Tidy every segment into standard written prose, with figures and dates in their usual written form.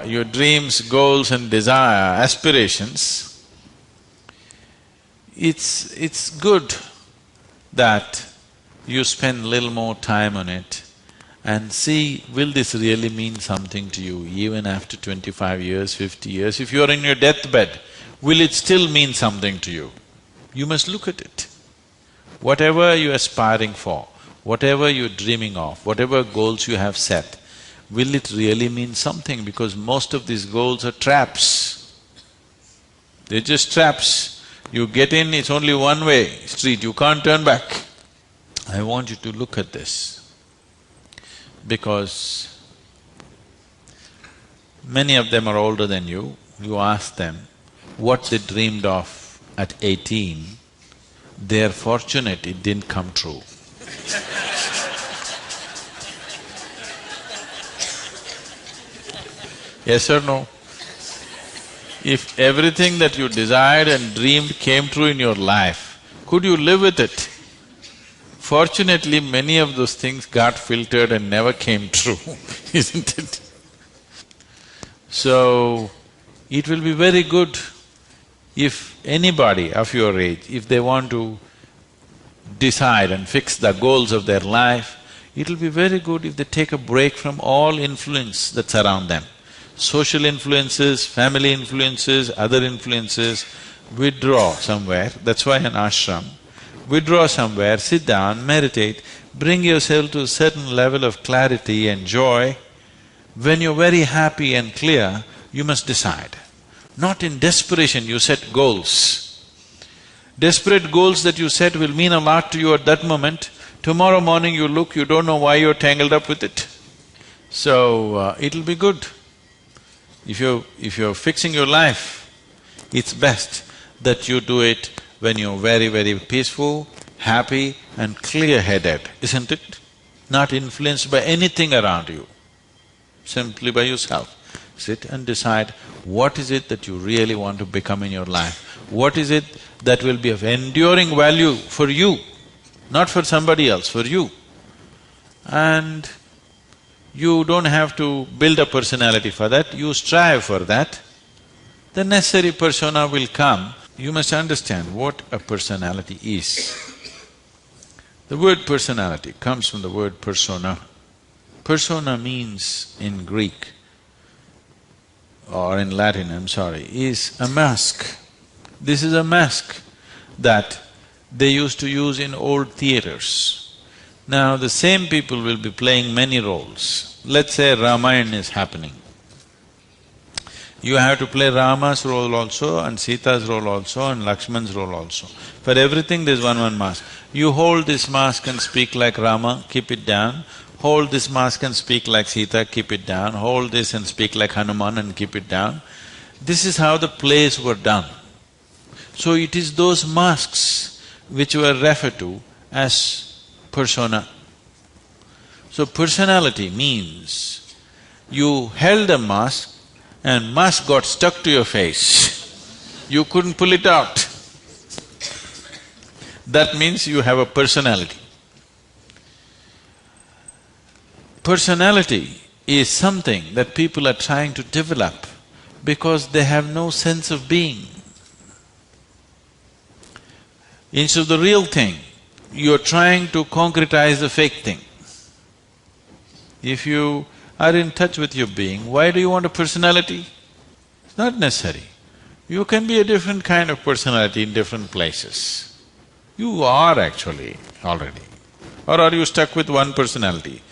your dreams, goals and desire, aspirations, it's good that you spend little more time on it and see, will this really mean something to you even after 25 years, 50 years? If you're in your deathbed, will it still mean something to you? You must look at it. Whatever you're aspiring for, whatever you're dreaming of, whatever goals you have set, will it really mean something? Because most of these goals are traps. They're just traps. You get in, it's only one-way street, you can't turn back. I want you to look at this, because many of them are older than you. You ask them what they dreamed of at 18, they're fortunate it didn't come true. Yes or no? If everything that you desired and dreamed came true in your life, could you live with it? Fortunately, many of those things got filtered and never came true, isn't it? So, it will be very good if anybody of your age, if they want to decide and fix the goals of their life, it'll be very good if they take a break from all influence that's around them. Social influences, family influences, other influences, withdraw somewhere, that's why an ashram. Withdraw somewhere, sit down, meditate, bring yourself to a certain level of clarity and joy. When you're very happy and clear, you must decide. Not in desperation you set goals. Desperate goals that you set will mean a lot to you at that moment. Tomorrow morning you look, you don't know why you're tangled up with it. So, it'll be good. If you're fixing your life, it's best that you do it when you're very, very peaceful, happy and clear-headed, isn't it? Not influenced by anything around you, simply by yourself. Sit and decide what is it that you really want to become in your life. What is it that will be of enduring value for you, not for somebody else, for you. And you don't have to build a personality for that, you strive for that. The necessary persona will come. You must understand what a personality is. The word personality comes from the word persona. Persona means in Greek or in Latin, I'm sorry, is a mask. This is a mask that they used to use in old theaters. Now the same people will be playing many roles. Let's say Ramayana is happening. You have to play Rama's role also and Sita's role also and Lakshman's role also. For everything there's one mask. You hold this mask and speak like Rama, keep it down. Hold this mask and speak like Sita, keep it down. Hold this and speak like Hanuman and keep it down. This is how the plays were done. So it is those masks which were referred to as persona. So personality means you held a mask and mask got stuck to your face. You couldn't pull it out. That means you have a personality. Personality is something that people are trying to develop because they have no sense of being. Instead of the real thing, you're trying to concretize the fake thing. If you are in touch with your being, why do you want a personality? It's not necessary. You can be a different kind of personality in different places. You are actually already. Or are you stuck with one personality?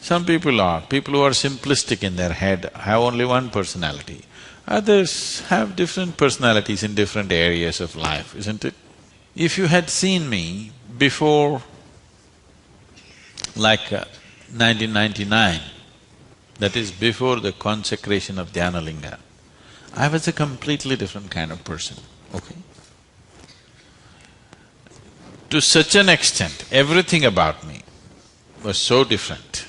Some people are. People who are simplistic in their head have only one personality. Others have different personalities in different areas of life, isn't it? If you had seen me before like 1999, that is before the consecration of Dhyanalinga, I was a completely different kind of person, okay? To such an extent, everything about me was so different.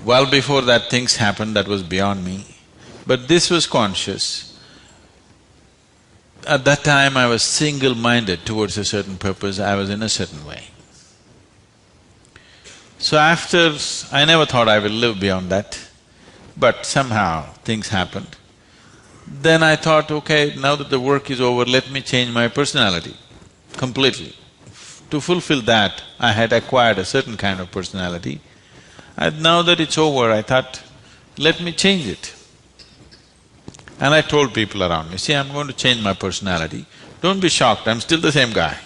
Well before that things happened that was beyond me, but this was conscious. At that time I was single-minded towards a certain purpose, I was in a certain way. So after… I never thought I will live beyond that. but somehow things happened. Then I thought, okay, now that the work is over, let me change my personality completely. To fulfill that, I had acquired a certain kind of personality. And now that it's over, I thought, let me change it. And I told people around me, see, I'm going to change my personality. Don't be shocked, I'm still the same guy.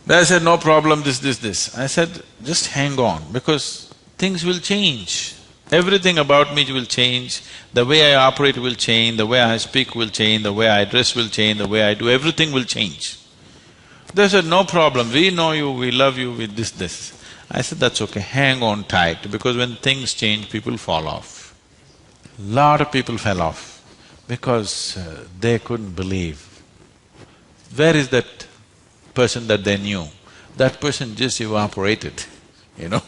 They said, no problem, this. I said, just hang on, because things will change. Everything about me will change, the way I operate will change, the way I speak will change, the way I dress will change, the way I do, everything will change. They said, no problem, we know you, we love you with this. I said, that's okay, hang on tight, because when things change, people fall off. Lot of people fell off because they couldn't believe. Where is that person that they knew? That person just evaporated, you know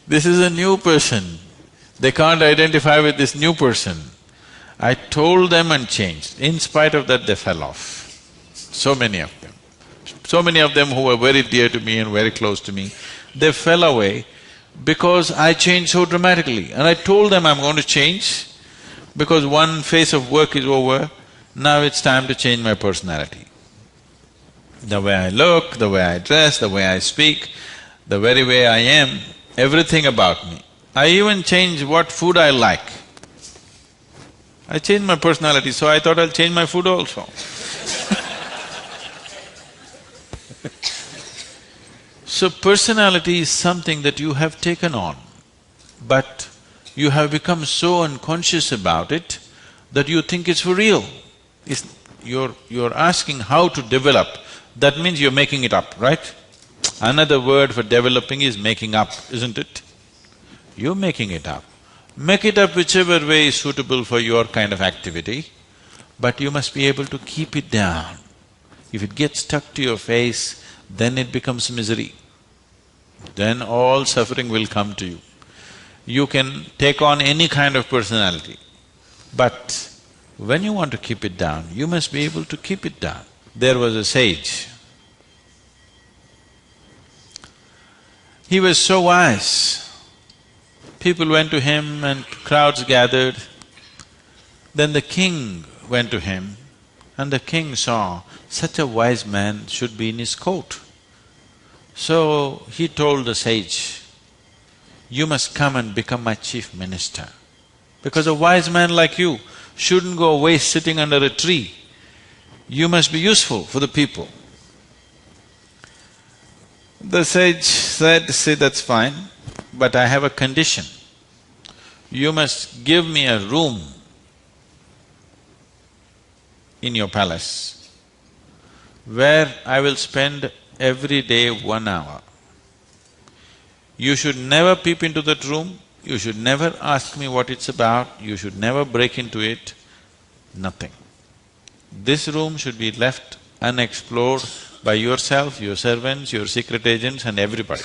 This is a new person, they can't identify with this new person. I told them and changed. In spite of that, they fell off. So many of them. So many of them who were very dear to me and very close to me, they fell away because I changed so dramatically. And I told them I'm going to change because one phase of work is over, now it's time to change my personality. The way I look, the way I dress, the way I speak, the very way I am, everything about me. I even changed what food I like. I changed my personality, so I thought I'll change my food also. So personality is something that you have taken on, but you have become so unconscious about it that you think it's for real. You're asking how to develop, that means you're making it up, right? Another word for developing is making up, isn't it? You're making it up. Make it up whichever way is suitable for your kind of activity, but you must be able to keep it down. If it gets stuck to your face, then it becomes misery. Then all suffering will come to you. You can take on any kind of personality, but when you want to keep it down, you must be able to keep it down. There was a sage. He was so wise. People went to him and crowds gathered. Then the king went to him and the king saw such a wise man should be in his court. So he told the sage, you must come and become my chief minister, because a wise man like you shouldn't go away sitting under a tree. You must be useful for the people. The sage said, see, that's fine, but I have a condition. You must give me a room in your palace where I will spend every day 1 hour. You should never peep into that room, you should never ask me what it's about, you should never break into it, nothing. This room should be left unexplored by yourself, your servants, your secret agents and everybody.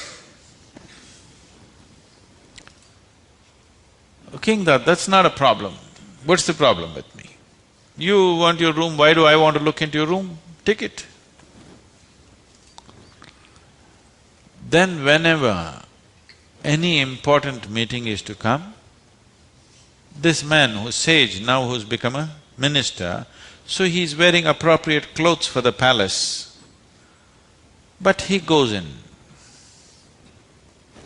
King thought, that's not a problem. What's the problem with me? You want your room, why do I want to look into your room? Take it. Then whenever any important meeting is to come, this man who's sage, now who's become a minister, so he's wearing appropriate clothes for the palace, but he goes in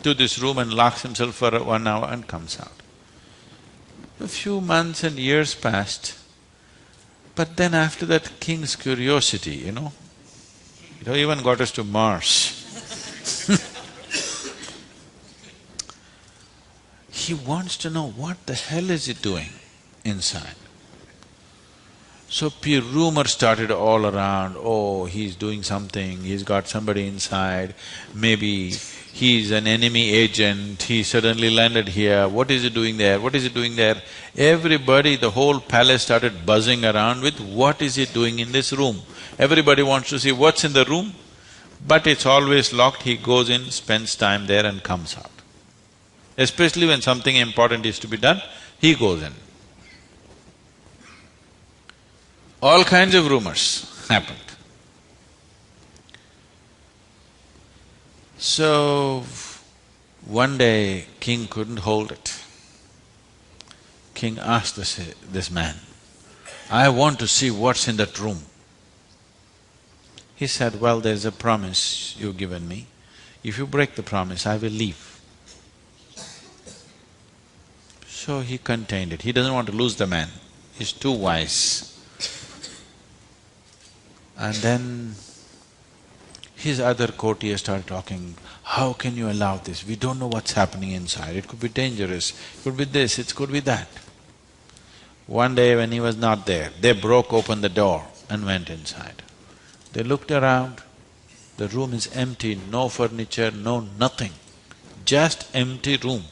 to this room and locks himself for 1 hour and comes out. A few months and years passed, but then after that king's curiosity, it even got us to Mars. He wants to know what the hell is he doing inside. So rumors started all around, oh, he's doing something, he's got somebody inside, maybe he's an enemy agent, he suddenly landed here, what is he doing there, what is he doing there? Everybody, the whole palace started buzzing around with what is he doing in this room. Everybody wants to see what's in the room, but it's always locked, he goes in, spends time there and comes out. Especially when something important is to be done, he goes in. All kinds of rumors happened. So, One day, king couldn't hold it. King asked this man, "I want to see what's in that room." He said, "Well, there's a promise you've given me. If you break the promise, I will leave." So he contained it. He doesn't want to lose the man. He's too wise. And then his other courtiers started talking, "How can you allow this? We don't know what's happening inside. It could be dangerous, it could be this, it could be that." One day when he was not there, they broke open the door and went inside. They looked around, the room is empty, no furniture, no nothing, just empty room.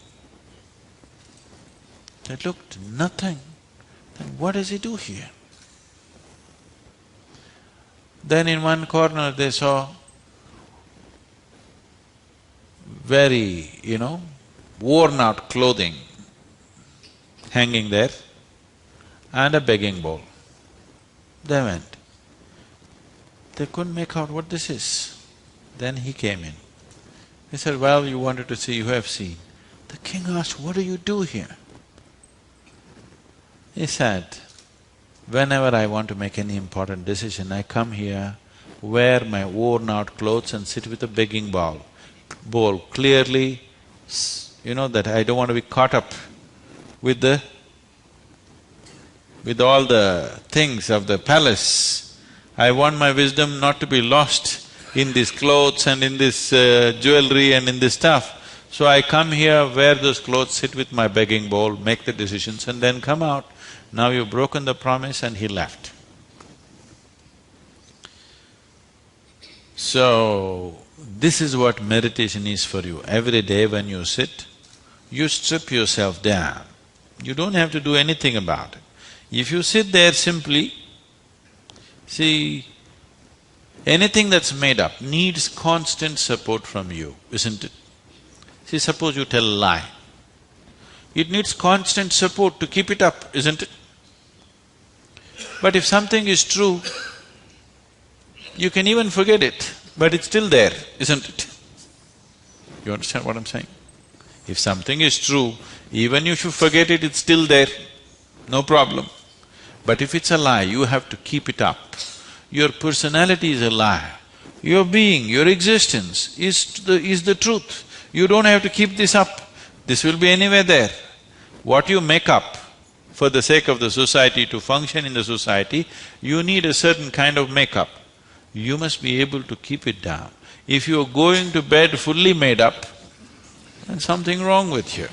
They looked, nothing. Then what does he do here? Then in one corner they saw very, worn out clothing hanging there and a begging bowl. They went. They couldn't make out what this is. Then he came in. He said, "Well, you wanted to see, you have seen." The king asked, "What do you do here?" He said, "Whenever I want to make any important decision, I come here, wear my worn out clothes and sit with a begging bowl clearly, that I don't want to be caught up with all the things of the palace. I want my wisdom not to be lost in these clothes and in this jewelry and in this stuff. So I come here, wear those clothes, sit with my begging bowl, make the decisions and then come out. Now you've broken the promise," and he left. So, this is what meditation is for you. Every day when you sit, you strip yourself down. You don't have to do anything about it. If you sit there simply, see, anything that's made up needs constant support from you, isn't it? See, suppose you tell a lie. It needs constant support to keep it up, isn't it? But if something is true, you can even forget it, but it's still there, isn't it? You understand what I'm saying? If something is true, even if you forget it, it's still there, no problem. But if it's a lie, you have to keep it up. Your personality is a lie. Your being, your existence is the truth. You don't have to keep this up. This will be anywhere there. What you make up for the sake of the society, to function in the society, you need a certain kind of makeup. You must be able to keep it down. If you're going to bed fully made up, then something wrong with you.